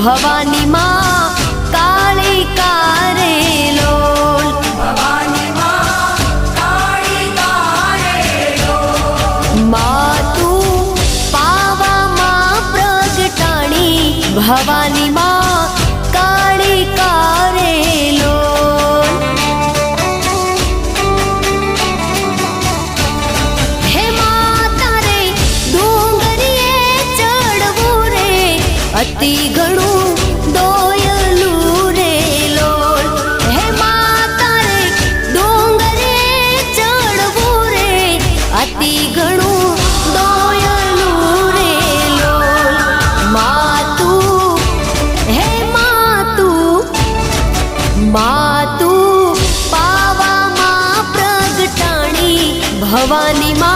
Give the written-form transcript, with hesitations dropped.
ભવાની માં કાળી કારે લોલ ભવાની માં કાળી કારે લોલ માં તું પાવામાં પ્રગટાણી ભવાની માં કાળી કારે લોલ હે માતા રે ડુંગરીએ ચડવું રે અતિ ઘણું દોયલું રે લોલ હે માતા રે ડુંગરીએ ચડવું રે અતિ ઘણું દોયલું રે લોલ માતું હે માતું પાવામાં પ્રગટાણી ભવાની માં